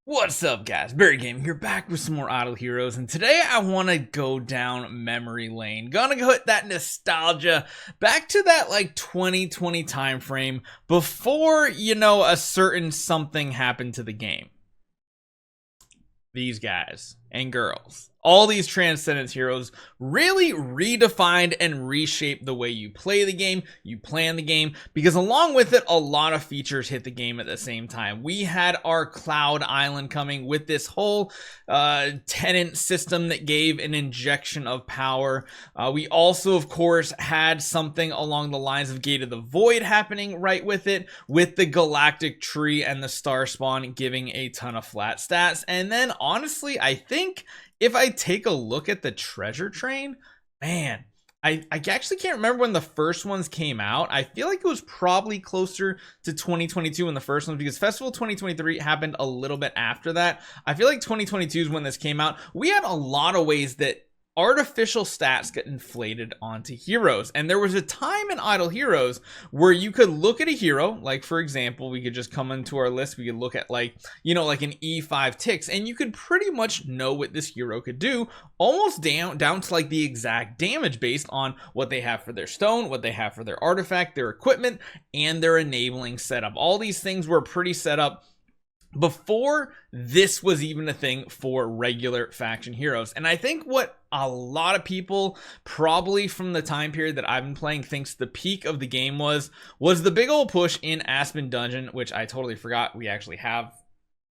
What's up, guys? Barry Gaming here, back with some more Idle Heroes, and today I want to go down memory lane. Gonna go hit that nostalgia back to that like 2020 time frame before, a certain something happened to the game. These guys and girls, all these Transcendence heroes really redefined and reshaped the way you play the game, you plan the game, because along with it, a lot of features hit the game at the same time. We had our Cloud Island coming with this whole tenant system that gave an injection of power. We also, of course, had something along the lines of Gate of the Void happening right with it, with the Galactic Tree and the Star Spawn giving a ton of flat stats. And then, honestly, I think if I take a look at the treasure train, man, I actually can't remember when the first ones came out. I feel like it was probably closer to 2022 when the first ones, because Festival 2023 happened a little bit after that. I feel like 2022 is when this came out. We had a lot of ways that artificial stats get inflated onto heroes, and there was a time in Idle Heroes where you could look at a hero, like for example, we could just come into our list, we could look at like an E5 Ticks, and you could pretty much know what this hero could do, almost down to like the exact damage based on what they have for their stone, what they have for their artifact, their equipment, and their enabling setup. All these things were pretty set up before this was even a thing for regular faction heroes. And I think what a lot of people, probably from the time period that I've been playing, thinks the peak of the game was the big old push in Aspen Dungeon, which I totally forgot we actually have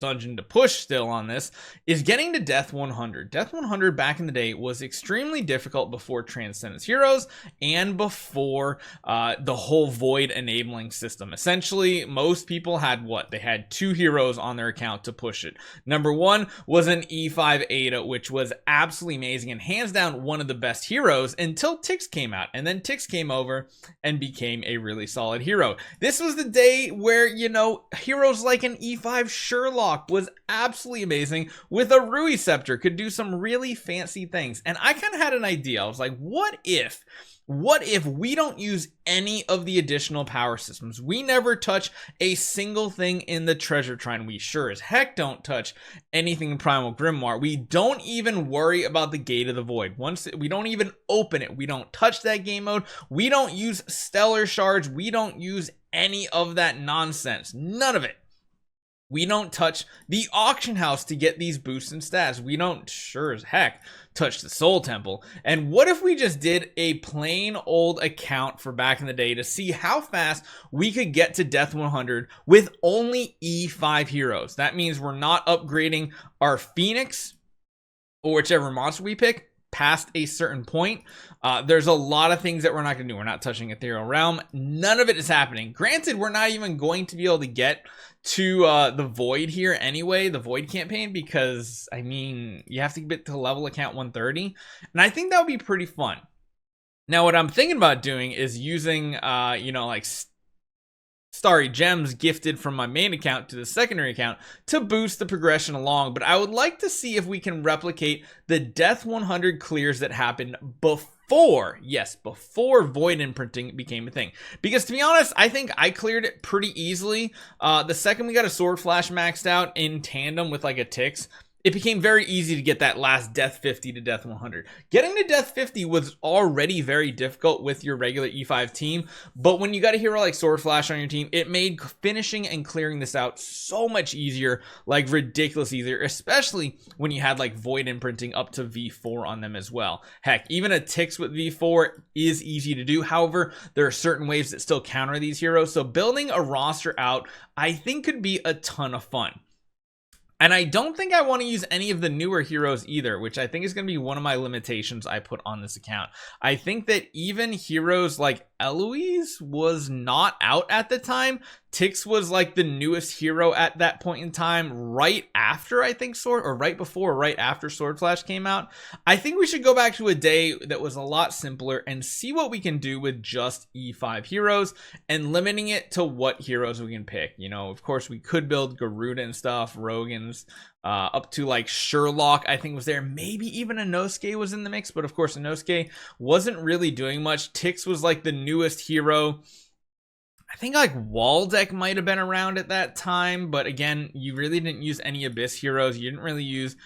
dungeon to push still on this, is getting to Death 100. Death 100 back in the day was extremely difficult before Transcendence Heroes and before the whole Void enabling system. Essentially, most people had they had two heroes on their account to push it. Number one was an E5 Ada, which was absolutely amazing and hands down one of the best heroes until Tix came out, and then Tix came over and became a really solid hero. This was the day where, heroes like an E5 Sherlock was absolutely amazing with a Rui Scepter, could do some really fancy things. And I kind of had an idea. I was like, what if we don't use any of the additional power systems? We never touch a single thing in the treasure trine. We sure as heck don't touch anything in Primal Grimoire. We don't even worry about the Gate of the Void. We don't even open it. We don't touch that game mode. We don't use stellar shards. We don't use any of that nonsense. None of it. We don't touch the auction house to get these boosts and stats. We don't, sure as heck, touch the Soul Temple. And what if we just did a plain old account for back in the day to see how fast we could get to Death 100 with only E5 heroes? That means we're not upgrading our Phoenix or whichever monster we pick past a certain point. There's a lot of things that we're not going to do. We're not touching Ethereal Realm. None of it is happening. Granted, we're not even going to be able to get to the Void here anyway, the Void campaign, because, you have to get to level account 130. And I think that would be pretty fun. Now, what I'm thinking about doing is using, like Starry Gems gifted from my main account to the secondary account to boost the progression along. But I would like to see if we can replicate the Death 100 clears that happened before Void imprinting became a thing. Because to be honest, I think I cleared it pretty easily. The second we got a Sword Flash maxed out in tandem with like a Tix, it became very easy to get that last Death 50 to Death 100. Getting to Death 50 was already very difficult with your regular E5 team, but when you got a hero like Sword Flash on your team, it made finishing and clearing this out so much easier, like ridiculous easier, especially when you had like Void imprinting up to V4 on them as well. Heck, even a Tix with V4 is easy to do. However, there are certain waves that still counter these heroes, so building a roster out, I think, could be a ton of fun. And I don't think I want to use any of the newer heroes either, which I think is going to be one of my limitations I put on this account. I think that even heroes like Eloise was not out at the time. Tix was like the newest hero at that point in time, right after, I think, right before or right after Sword Flash came out. I think we should go back to a day that was a lot simpler and see what we can do with just E5 heroes and limiting it to what heroes we can pick. Of course, we could build Garuda and stuff, Rogans, up to like Sherlock, I think was there. Maybe even Inosuke was in the mix, but of course Inosuke wasn't really doing much. Tix was like the newest hero I think like Waldeck might have been around at that time, but again, you really didn't use any Abyss heroes. You didn't really use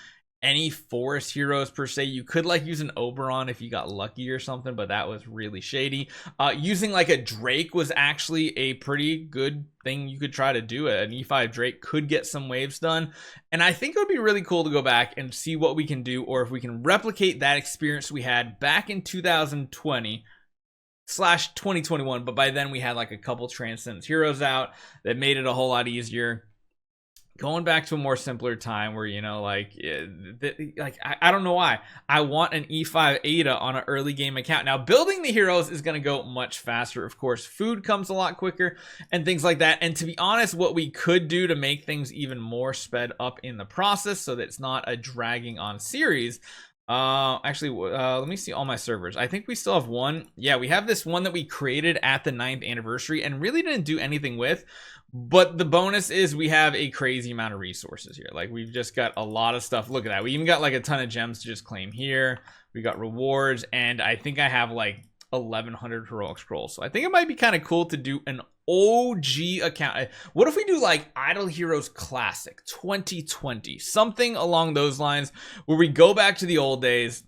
any forest heroes per se. You could like use an Oberon if you got lucky or something, but that was really shady. Using like a Drake was actually a pretty good thing you could try to do. An E5 Drake could get some waves done, and I think it would be really cool to go back and see what we can do, or if we can replicate that experience we had back in 2020/2021, but by then we had like a couple Transcendence heroes out that made it a whole lot easier. Going back to a more simpler time where, you know, like I don't know why I want an E5 Ada on an early game account. Now building the heroes is going to go much faster. Of course, food comes a lot quicker and things like that. And to be honest, what we could do to make things even more sped up in the process so that it's not a dragging on series. Actually, let me see all my servers. I think we still have one. Yeah, we have this one that we created at the 9th anniversary and really didn't do anything with. But the bonus is we have a crazy amount of resources here. Like, we've just got a lot of stuff. Look at that. We even got like a ton of gems to just claim here. We got rewards, and I think I have like 1,100 heroic scrolls. So I think it might be kind of cool to do an OG account. What if we do like Idle Heroes Classic 2020, something along those lines, where we go back to the old days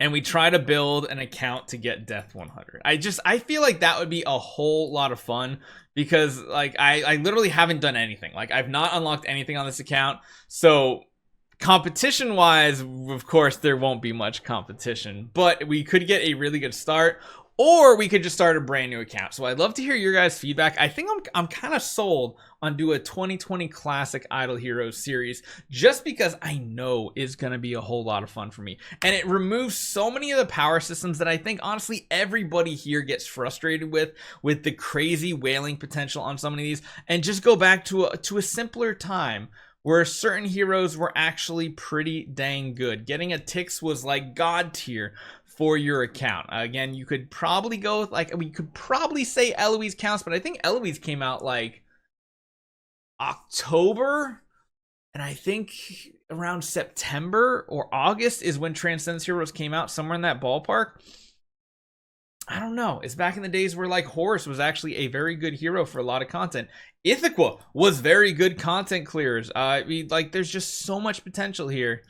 and we try to build an account to get Death 100. I feel like that would be a whole lot of fun, because like I literally haven't done anything. Like, I've not unlocked anything on this account. So competition wise, of course, there won't be much competition, but we could get a really good start, or we could just start a brand new account. So I'd love to hear your guys' feedback. I think I'm kind of sold on do a 2020 Classic Idle Heroes series, just because I know is going to be a whole lot of fun for me. And it removes so many of the power systems that I think, honestly, everybody here gets frustrated with the crazy whaling potential on some of these, and just go back to a simpler time where certain heroes were actually pretty dang good. Getting a Tix was like god tier for your account. Again, you could probably go with like, we could probably say Eloise counts, but I think Eloise came out like October, and I think around September or August is when Transcendence Heroes came out, somewhere in that ballpark. I don't know. It's back in the days where like Horus was actually a very good hero for a lot of content. Ithaca was very good content clears. I mean, like, there's just so much potential here.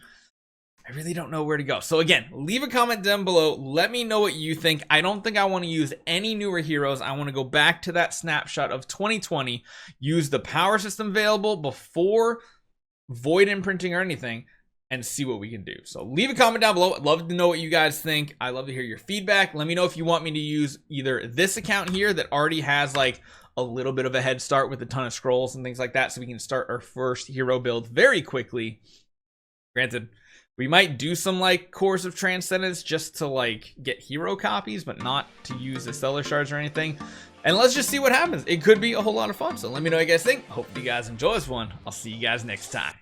I really don't know where to go. So again, leave a comment down below. Let me know what you think. I don't think I want to use any newer heroes. I want to go back to that snapshot of 2020, use the power system available before void imprinting or anything, and see what we can do. So leave a comment down below. I'd love to know what you guys think. I love to hear your feedback. Let me know if you want me to use either this account here that already has like a little bit of a head start with a ton of scrolls and things like that, so we can start our first hero build very quickly. Granted, we might do some like Course of Transcendence just to like get hero copies, but not to use the stellar shards or anything. And let's just see what happens. It could be a whole lot of fun. So let me know what you guys think. Hope you guys enjoy this one. I'll see you guys next time.